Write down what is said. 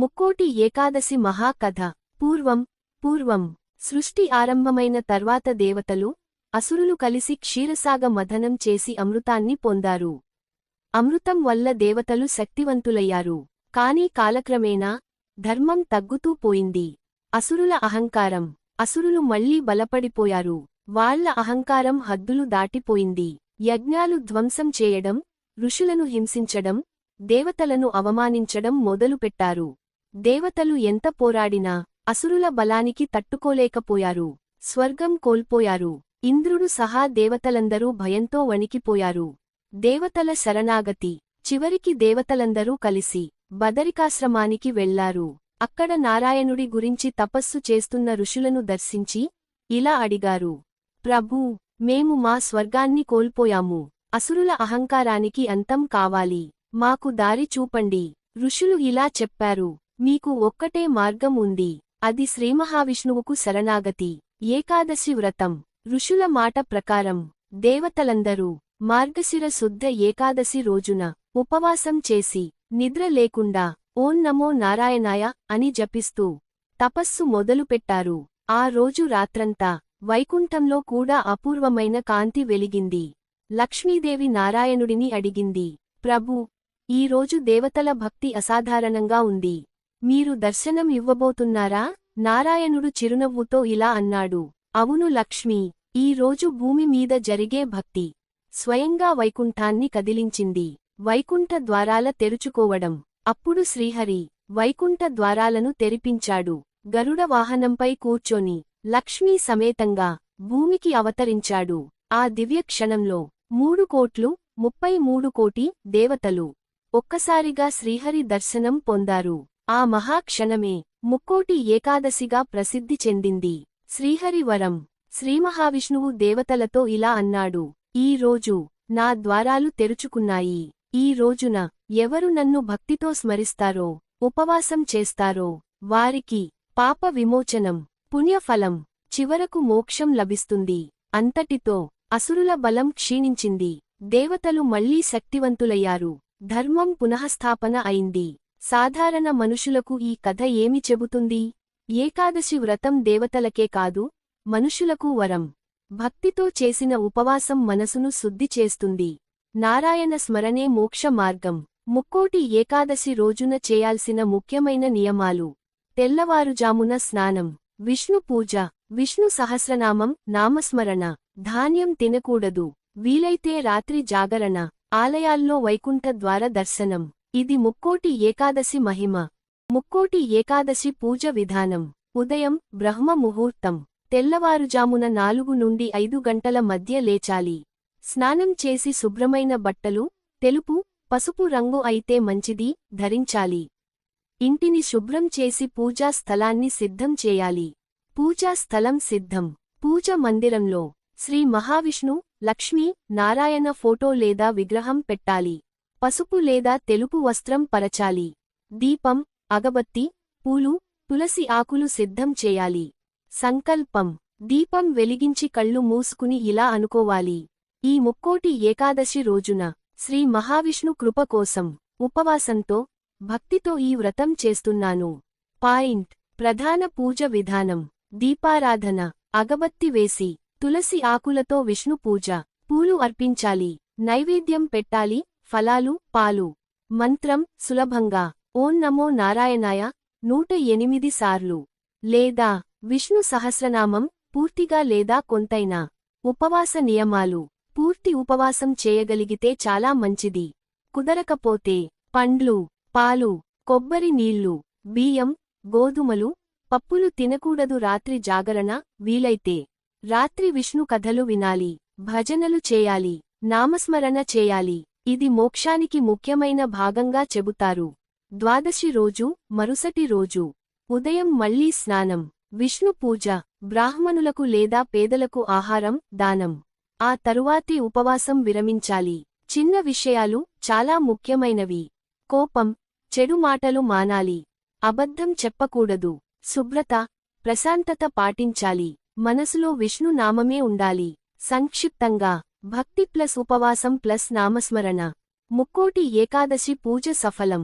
ముక్కోటి ఏకాదశి మహాకథ. పూర్వం సృష్టి ఆరంభమైన తర్వాత దేవతలు, అసురులు కలిసి క్షీరసాగ మథనం చేసి అమృతాన్ని పొందారు. అమృతం వల్ల దేవతలు శక్తివంతులయ్యారు. కాని కాలక్రమేణా ధర్మం తగ్గుతూ పోయింది. అసురుల అహంకారం. అసురులు మళ్లీ బలపడిపోయారు. వాళ్ల అహంకారం హద్దులు దాటిపోయింది. యజ్ఞాలు ధ్వంసం చేయడం, ఋషులను హింసించడం, దేవతలను అవమానించడం మొదలుపెట్టారు. దేవతలు ఎంత పోరాడినా అసురుల బలానికి తట్టుకోలేకపోయారు. స్వర్గం కోల్పోయారు. ఇంద్రుడు సహా దేవతలందరూ భయంతో వణికిపోయారు. దేవతల శరణాగతి. చివరికి దేవతలందరూ కలిసి బదరికాశ్రమానికి వెళ్లారు. అక్కడ నారాయణుడి గురించి తపస్సు చేస్తున్న ఋషులను దర్శించి ఇలా అడిగారు: ప్రభూ, మేము మా స్వర్గాన్ని కోల్పోయాము. అసురుల అహంకారానికి అంతం కావాలి. మాకు దారి చూపండి. ఋషులు ఇలా చెప్పారు: మీకు ఒక్కటే మార్గం ఉంది. అది శ్రీమహావిష్ణువుకు శరణాగతి. ఏకాదశి వ్రతం. ఋషుల మాట ప్రకారం దేవతలందరూ మార్గశిర శుద్ధ ఏకాదశి రోజున ఉపవాసం చేసి నిద్ర లేకుండా ఓం నమో నారాయణాయ అని జపిస్తూ తపస్సు మొదలుపెట్టారు. ఆ రోజు రాత్రంతా వైకుంఠంలో కూడా అపూర్వమైన కాంతి వెలిగింది. లక్ష్మీదేవి నారాయణుడిని అడిగింది: ప్రభూ, ఈరోజు దేవతల భక్తి అసాధారణంగా ఉంది. మీరు దర్శనం ఇవ్వబోతున్నారా? నారాయణుడు చిరునవ్వుతో ఇలా అన్నాడు: అవును లక్ష్మీ, ఈ రోజు భూమి మీద జరిగే భక్తి స్వయంగా వైకుంఠాన్ని కదిలించింది. వైకుంఠ ద్వారాల తెరుచుకోవడం. అప్పుడు శ్రీహరి వైకుంఠ ద్వారాలను తెరిపించాడు. గరుడ వాహనంపై కూర్చొని లక్ష్మీ సమేతంగా భూమికి అవతరించాడు. ఆ దివ్య క్షణంలో 3,33 కోటి దేవతలు ఒక్కసారిగా శ్రీహరి దర్శనం పొందారు. ఆ మహాక్షణమే ముక్కోటి ఏకాదశిగా ప్రసిద్ధి చెందింది. శ్రీహరి వరం. శ్రీమహావిష్ణువు దేవతలతో ఇలా అన్నాడు: ఈ రోజు నా ద్వారాలు తెరుచుకున్నాయి. ఈ రోజున ఎవరు నన్ను భక్తితో స్మరిస్తారో, ఉపవాసం చేస్తారో వారికి పాప విమోచనం, పుణ్యఫలం, చివరకు మోక్షం లభిస్తుంది. అంతటితో అసురుల బలం క్షీణించింది. దేవతలు మళ్లీ శక్తివంతులయ్యారు. ధర్మం పునఃస్థాపన అయింది. సాధారణ మనుషులకు ఈ కథ ఏమి చెబుతుంది? ఏకాదశి వ్రతం దేవతలకే కాదు, మనుషులకు వరం. భక్తితో చేసిన ఉపవాసం మనసును శుద్ధి చేస్తుంది. నారాయణ స్మరణే మోక్ష మార్గం. ముక్కోటి ఏకాదశి రోజున చేయాల్సిన ముఖ్యమైన నియమాలు: తెల్లవారుజామున స్నానం, విష్ణు పూజ, విష్ణు సహస్రనామం నామస్మరణ, ధాన్యం తినకూడదు, వీలైతే రాత్రి జాగరణ, ఆలయాల్లో వైకుంఠ ద్వార దర్శనం. ఇది ముక్కోటి ఏకాదశి మహిమ. ముక్కోటి ఏకాదశి పూజ విధానం: ఉదయం బ్రహ్మ ముహూర్తం. తెల్లవారుజామున 4 నుండి 5 గంటల మధ్య లేచాలి. స్నానం చేసి శుభ్రమైన బట్టలు, తెలుపు, పసుపు రంగు అయితే మంచిది, ధరించాలి. ఇంటిని శుభ్రం చేసి పూజా స్థలాన్ని సిద్ధం చేయాలి. పూజా స్థలం సిద్ధం. పూజ మందిరంలో శ్రీ మహావిష్ణు, లక్ష్మీ, నారాయణ ఫోటో లేదా విగ్రహం పెట్టాలి. పసుపు లేదా తెలుపు వస్త్రం పరచాలి. దీపం, అగబత్తి, పూలు, తులసి ఆకులు సిద్ధం చేయాలి. సంకల్పం: దీపం వెలిగించి కళ్ళు మూసుకుని ఇలా అనుకోవాలి: ఈ ముక్కోటి ఏకాదశి రోజున శ్రీ మహావిష్ణు కృప కోసం ఉపవాసంతో, భక్తితో ఈ వ్రతం చేస్తున్నాను. పాయింట్: ప్రధాన పూజ విధానం: దీపారాధన, అగబత్తి వేసి, తులసి ఆకులతో విష్ణు పూజ, పూలు అర్పించాలి. నైవేద్యం పెట్టాలి: ఫలాలు, పాలు. మంత్రం సులభంగా ఓం నమో నారాయణాయ 108 సార్లు, లేదా విష్ణు సహస్రనామం పూర్తిగా లేదా కొంతైనా. ఉపవాస నియమాలు: పూర్తి ఉపవాసం చేయగలిగితే చాలా మంచిది. కుదరకపోతే పండ్లు, పాలు, కొబ్బరి నీళ్లు, బియ్యం, గోధుమలు, పప్పులు తినకూడదు. రాత్రి జాగరణ, వీలైతే రాత్రి విష్ణు కథలు వినాలి. భజనలు చేయాలి. నామస్మరణ చేయాలి. ఇది మోక్షానికి ముఖ్యమైన భాగంగా చెబుతారు. ద్వాదశి రోజు, మరుసటి రోజు ఉదయం మళ్లీ స్నానం, విష్ణు పూజ, బ్రాహ్మణులకు లేదా పేదలకు ఆహారం, దానం. ఆ తరువాతి ఉపవాసం విరమించాలి. చిన్న విషయాలు చాలా ముఖ్యమైనవి: కోపం, చెడు మాటలు మానాలి. అబద్ధం చెప్పకూడదు. శుభ్రత, ప్రశాంతత పాటించాలి. మనసులో విష్ణు నామమే ఉండాలి. సంక్షిప్తంగా: భక్తి ప్లస్ ఉపవాసం ప్లస్ నామస్మరణ. ముక్కోటి ఏకాదశి పూజ సఫలం.